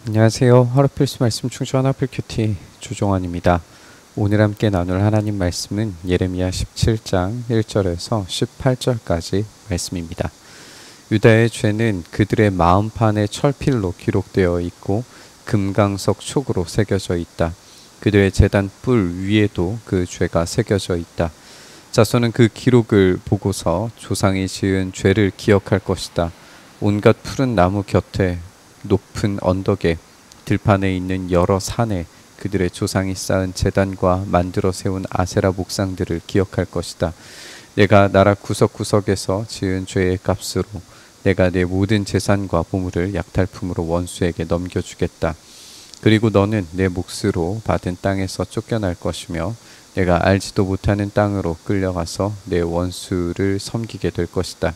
안녕하세요. 하루 필수 말씀 충전 하필 큐티 조종환입니다. 오늘 함께 나눌 하나님 말씀은 예레미야 17장 1절에서 18절까지 말씀입니다. 유다의 죄는 그들의 마음판에 철필로 기록되어 있고 금강석 촉으로 새겨져 있다. 그들의 제단 뿔 위에도 그 죄가 새겨져 있다. 자손은 그 기록을 보고서 조상이 지은 죄를 기억할 것이다. 온갖 푸른 나무 곁에 높은 언덕에 들판에 있는 여러 산에 그들의 조상이 쌓은 제단과 만들어 세운 아세라 목상들을 기억할 것이다. 내가 나라 구석구석에서 지은 죄의 값으로 내가 내 모든 재산과 보물을 약탈품으로 원수에게 넘겨주겠다. 그리고 너는 내 몫으로 받은 땅에서 쫓겨날 것이며 내가 알지도 못하는 땅으로 끌려가서 내 원수를 섬기게 될 것이다.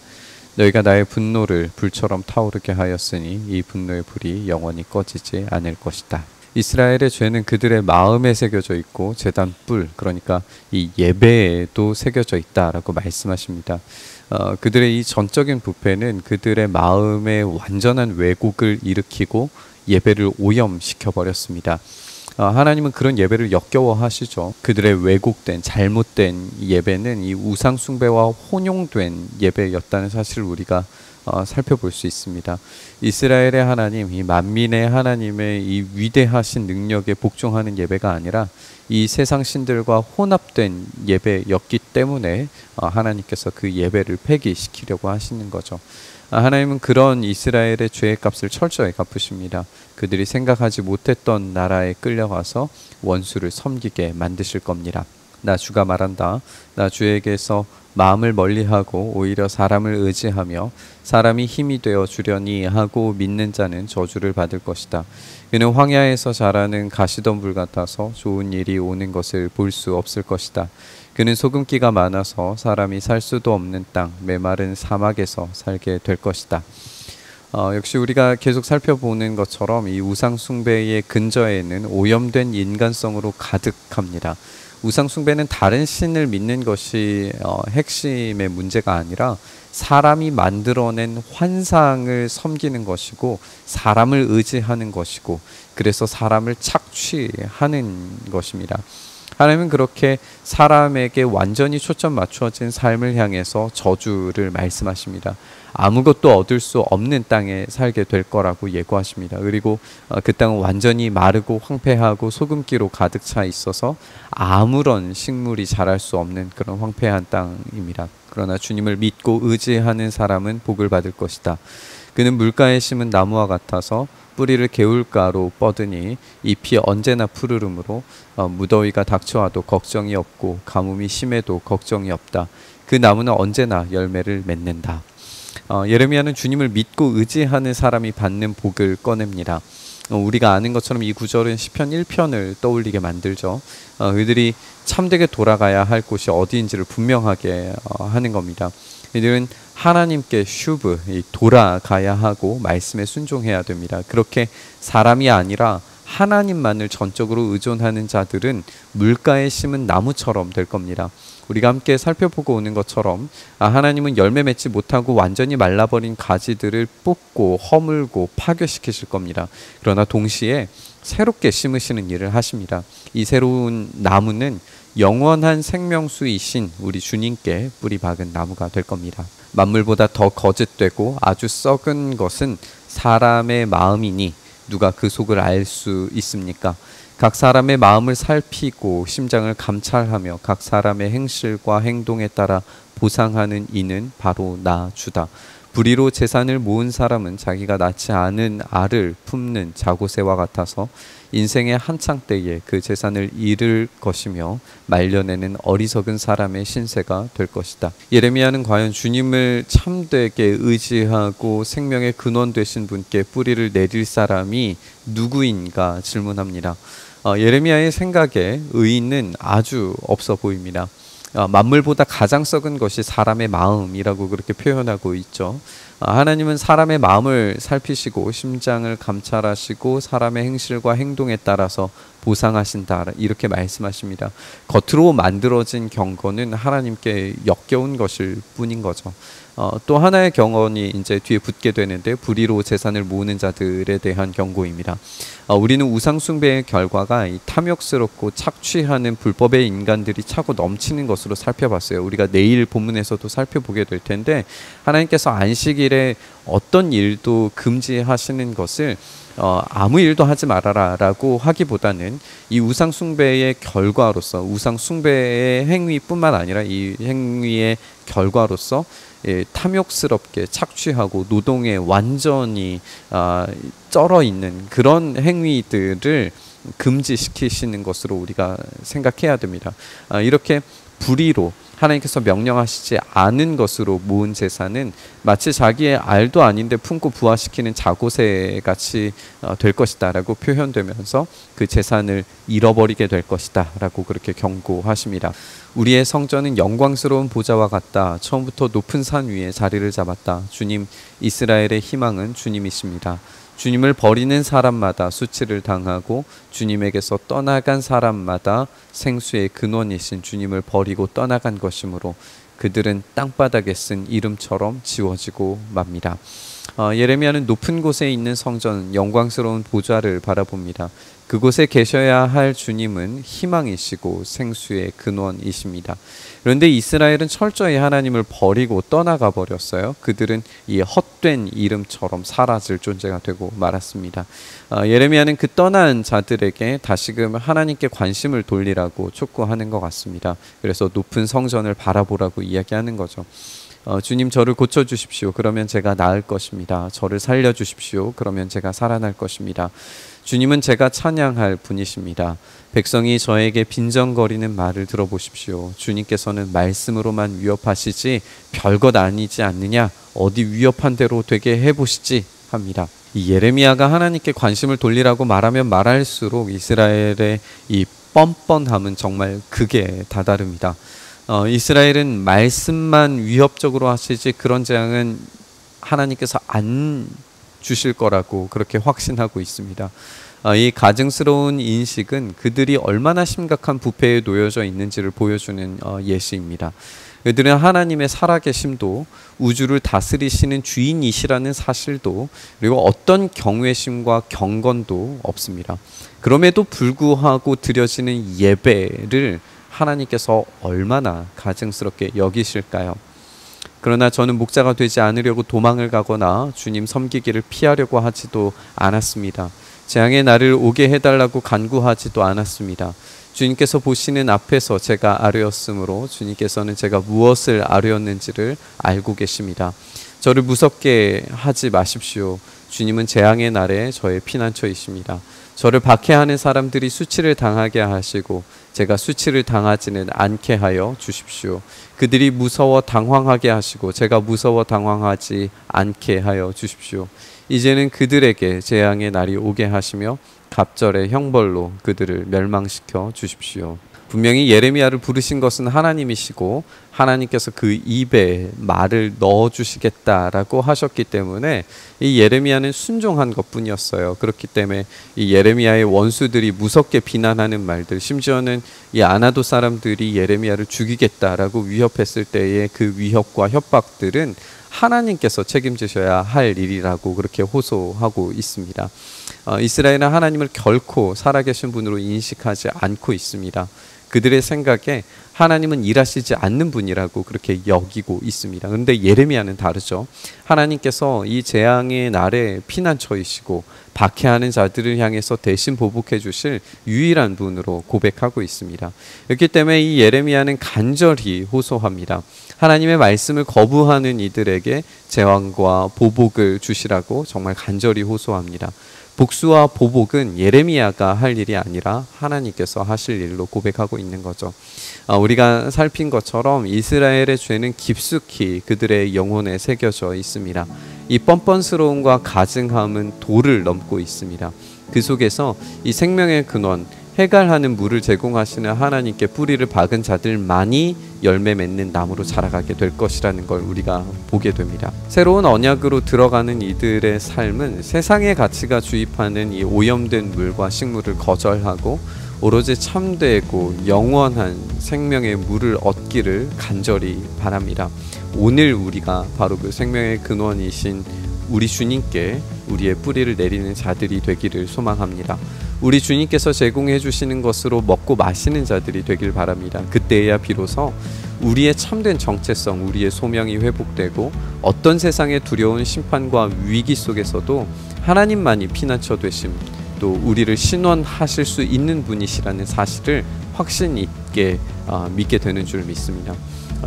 너희가 나의 분노를 불처럼 타오르게 하였으니 이 분노의 불이 영원히 꺼지지 않을 것이다. 이스라엘의 죄는 그들의 마음에 새겨져 있고 제단 뿔, 그러니까 이 예배에도 새겨져 있다라고 말씀하십니다. 그들의 이 전적인 부패는 그들의 마음에 완전한 왜곡을 일으키고 예배를 오염시켜 버렸습니다. 하나님은 그런 예배를 역겨워하시죠. 그들의 왜곡된 잘못된 예배는 이 우상 숭배와 혼용된 예배였다는 사실을 우리가 살펴볼 수 있습니다. 이스라엘의 하나님, 이 만민의 하나님의 이 위대하신 능력에 복종하는 예배가 아니라 이 세상 신들과 혼합된 예배였기 때문에 하나님께서 그 예배를 폐기시키려고 하시는 거죠. 하나님은 그런 이스라엘의 죄의 값을 철저히 갚으십니다. 그들이 생각하지 못했던 나라에 끌려가서 원수를 섬기게 만드실 겁니다. 나 주가 말한다. 나 주에게서 마음을 멀리하고 오히려 사람을 의지하며 사람이 힘이 되어 주려니 하고 믿는 자는 저주를 받을 것이다. 그는 황야에서 자라는 가시덤불 같아서 좋은 일이 오는 것을 볼 수 없을 것이다. 그는 소금기가 많아서 사람이 살 수도 없는 땅, 메마른 사막에서 살게 될 것이다. 역시 우리가 계속 살펴보는 것처럼 이 우상 숭배의 근저에는 오염된 인간성으로 가득합니다. 우상 숭배는 다른 신을 믿는 것이 핵심의 문제가 아니라 사람이 만들어낸 환상을 섬기는 것이고 사람을 의지하는 것이고 그래서 사람을 착취하는 것입니다. 하나님은 그렇게 사람에게 완전히 초점 맞추어진 삶을 향해서 저주를 말씀하십니다. 아무것도 얻을 수 없는 땅에 살게 될 거라고 예고하십니다. 그리고 그 땅은 완전히 마르고 황폐하고 소금기로 가득 차 있어서 아무런 식물이 자랄 수 없는 그런 황폐한 땅입니다. 그러나 주님을 믿고 의지하는 사람은 복을 받을 것이다. 그는 물가에 심은 나무와 같아서 뿌리를 개울가로 뻗으니 잎이 언제나 푸르름으로 무더위가 닥쳐와도 걱정이 없고 가뭄이 심해도 걱정이 없다. 그 나무는 언제나 열매를 맺는다. 예레미야는 주님을 믿고 의지하는 사람이 받는 복을 꺼냅니다. 우리가 아는 것처럼 이 구절은 시편 1편을 떠올리게 만들죠. 그들이 참되게 돌아가야 할 곳이 어디인지를 분명하게 하는 겁니다. 이들은 하나님께 돌아가야 하고 말씀에 순종해야 됩니다. 그렇게 사람이 아니라 하나님만을 전적으로 의존하는 자들은 물가에 심은 나무처럼 될 겁니다. 우리가 함께 살펴보고 오는 것처럼 하나님은 열매 맺지 못하고 완전히 말라버린 가지들을 뽑고 허물고 파괴시키실 겁니다. 그러나 동시에 새롭게 심으시는 일을 하십니다. 이 새로운 나무는 영원한 생명수이신 우리 주님께 뿌리 박은 나무가 될 겁니다. 만물보다 더 거짓되고 아주 썩은 것은 사람의 마음이니 누가 그 속을 알 수 있습니까? 각 사람의 마음을 살피고 심장을 감찰하며 각 사람의 행실과 행동에 따라 보상하는 이는 바로 나 주다. 불의로 재산을 모은 사람은 자기가 낳지 않은 알을 품는 자고새와 같아서 인생의 한창 때에 그 재산을 잃을 것이며 말년에는 어리석은 사람의 신세가 될 것이다. 예레미야는 과연 주님을 참되게 의지하고 생명의 근원 되신 분께 뿌리를 내릴 사람이 누구인가 질문합니다. 예레미야의 생각에 의인은 아주 없어 보입니다. 만물보다 가장 썩은 것이 사람의 마음이라고 그렇게 표현하고 있죠. 하나님은 사람의 마음을 살피시고 심장을 감찰하시고 사람의 행실과 행동에 따라서 보상하신다 이렇게 말씀하십니다. 겉으로 만들어진 경건은 하나님께 역겨운 것일 뿐인 거죠. 또 하나의 경건이 이제 뒤에 붙게 되는데 불의로 재산을 모으는 자들에 대한 경고입니다. 우리는 우상 숭배의 결과가 이 탐욕스럽고 착취하는 불법의 인간들이 차고 넘치는 것으로 살펴봤어요. 우리가 내일 본문에서도 살펴보게 될 텐데 하나님께서 안식일에 어떤 일도 금지하시는 것을 아무 일도 하지 말아라 라고 하기보다는 이 우상 숭배의 결과로서 우상 숭배의 행위뿐만 아니라 이 행위의 결과로서 탐욕스럽게 착취하고 노동에 완전히 쩔어 있는 그런 행위들을 금지시키시는 것으로 우리가 생각해야 됩니다. 이렇게 불의로 하나님께서 명령하시지 않은 것으로 모은 재산은 마치 자기의 알도 아닌데 품고 부화시키는 자고새 같이 될 것이다 라고 표현되면서 그 재산을 잃어버리게 될 것이다 라고 그렇게 경고하십니다. 우리의 성전은 영광스러운 보좌와 같다. 처음부터 높은 산 위에 자리를 잡았다. 주님, 이스라엘의 희망은 주님이십니다. 주님을 버리는 사람마다 수치를 당하고 주님에게서 떠나간 사람마다 생수의 근원이신 주님을 버리고 떠나간 것이므로 그들은 땅바닥에 쓴 이름처럼 지워지고 맙니다. 예레미야는 높은 곳에 있는 성전 영광스러운 보좌를 바라봅니다. 그곳에 계셔야 할 주님은 희망이시고 생수의 근원이십니다. 그런데 이스라엘은 철저히 하나님을 버리고 떠나가 버렸어요. 그들은 이 헛된 이름처럼 사라질 존재가 되고 말았습니다. 예레미야는 그 떠난 자들에게 다시금 하나님께 관심을 돌리라고 촉구하는 것 같습니다. 그래서 높은 성전을 바라보라고 이야기하는 거죠. 주님, 저를 고쳐주십시오. 그러면 제가 나을 것입니다. 저를 살려주십시오. 그러면 제가 살아날 것입니다. 주님은 제가 찬양할 분이십니다. 백성이 저에게 빈정거리는 말을 들어보십시오. 주님께서는 말씀으로만 위협하시지 별것 아니지 않느냐, 어디 위협한 대로 되게 해보시지 합니다. 이 예레미야가 하나님께 관심을 돌리라고 말하면 말할수록 이스라엘의 이 뻔뻔함은 정말 극에 다다릅니다. 이스라엘은 말씀만 위협적으로 하시지 그런 재앙은 하나님께서 안 주실 거라고 그렇게 확신하고 있습니다. 이 가증스러운 인식은 그들이 얼마나 심각한 부패에 놓여져 있는지를 보여주는 예시입니다. 그들은 하나님의 살아계심도 우주를 다스리시는 주인이시라는 사실도 그리고 어떤 경외심과 경건도 없습니다. 그럼에도 불구하고 드려지는 예배를 하나님께서 얼마나 가증스럽게 여기실까요? 그러나 저는 목자가 되지 않으려고 도망을 가거나 주님 섬기기를 피하려고 하지도 않았습니다. 재앙의 날을 오게 해달라고 간구하지도 않았습니다. 주님께서 보시는 앞에서 제가 아뢰었으므로 주님께서는 제가 무엇을 아뢰었는지를 알고 계십니다. 저를 무섭게 하지 마십시오. 주님은 재앙의 날에 저의 피난처이십니다. 저를 박해하는 사람들이 수치를 당하게 하시고 제가 수치를 당하지는 않게 하여 주십시오. 그들이 무서워 당황하게 하시고 제가 무서워 당황하지 않게 하여 주십시오. 이제는 그들에게 재앙의 날이 오게 하시며 갑절의 형벌로 그들을 멸망시켜 주십시오. 분명히 예레미야를 부르신 것은 하나님이시고 하나님께서 그 입에 말을 넣어주시겠다라고 하셨기 때문에 이 예레미야는 순종한 것뿐이었어요. 그렇기 때문에 이 예레미야의 원수들이 무섭게 비난하는 말들, 심지어는 이 아나도 사람들이 예레미야를 죽이겠다라고 위협했을 때의 그 위협과 협박들은 하나님께서 책임지셔야 할 일이라고 그렇게 호소하고 있습니다. 이스라엘은 하나님을 결코 살아계신 분으로 인식하지 않고 있습니다. 그들의 생각에 하나님은 일하시지 않는 분이라고 그렇게 여기고 있습니다. 그런데 예레미야는 다르죠. 하나님께서 이 재앙의 날에 피난처이시고 박해하는 자들을 향해서 대신 보복해 주실 유일한 분으로 고백하고 있습니다. 그렇기 때문에 이 예레미야는 간절히 호소합니다. 하나님의 말씀을 거부하는 이들에게 재앙과 보복을 주시라고 정말 간절히 호소합니다. 복수와 보복은 예레미야가 할 일이 아니라 하나님께서 하실 일로 고백하고 있는 거죠. 우리가 살핀 것처럼 이스라엘의 죄는 깊숙이 그들의 영혼에 새겨져 있습니다. 이 뻔뻔스러움과 가증함은 도를 넘고 있습니다. 그 속에서 이 생명의 근원, 해갈하는 물을 제공하시는 하나님께 뿌리를 박은 자들만이 열매 맺는 나무로 자라가게 될 것이라는 걸 우리가 보게 됩니다. 새로운 언약으로 들어가는 이들의 삶은 세상의 가치가 주입하는 이 오염된 물과 식물을 거절하고 오로지 참되고 영원한 생명의 물을 얻기를 간절히 바랍니다. 오늘 우리가 바로 그 생명의 근원이신 우리 주님께 우리의 뿌리를 내리는 자들이 되기를 소망합니다. 우리 주님께서 제공해 주시는 것으로 먹고 마시는 자들이 되길 바랍니다. 그때야 비로소 우리의 참된 정체성, 우리의 소명이 회복되고 어떤 세상의 두려운 심판과 위기 속에서도 하나님만이 피난처 되심, 또 우리를 신원하실 수 있는 분이시라는 사실을 확신 있게 믿게 되는 줄 믿습니다.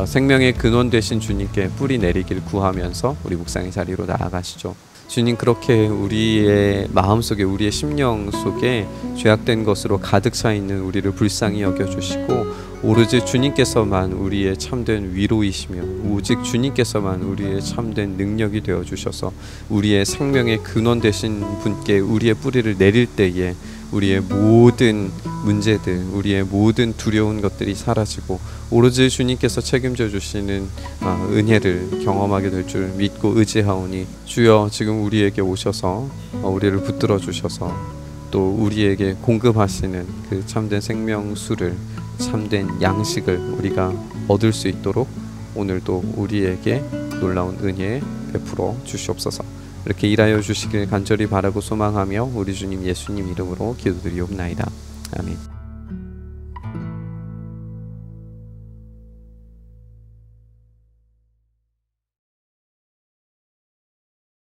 생명의 근원 되신 주님께 뿌리 내리길 구하면서 우리 묵상의 자리로 나아가시죠. 주님, 그렇게 우리의 마음속에, 우리의 심령 속에 죄악된 것으로 가득 차 있는 우리를 불쌍히 여겨주시고 오로지 주님께서만 우리의 참된 위로이시며 오직 주님께서만 우리의 참된 능력이 되어주셔서 우리의 생명의 근원 되신 분께 우리의 뿌리를 내릴 때에 우리의 모든 문제들, 우리의 모든 두려운 것들이 사라지고 오로지 주님께서 책임져 주시는 은혜를 경험하게 될 줄 믿고 의지하오니, 주여 지금 우리에게 오셔서 우리를 붙들어 주셔서 또 우리에게 공급하시는 그 참된 생명수를, 참된 양식을 우리가 얻을 수 있도록 오늘도 우리에게 놀라운 은혜 베풀어 주시옵소서. 이렇게 일하여 주시길 간절히 바라고 소망하며 우리 주님 예수님 이름으로 기도드리옵나이다. 아멘.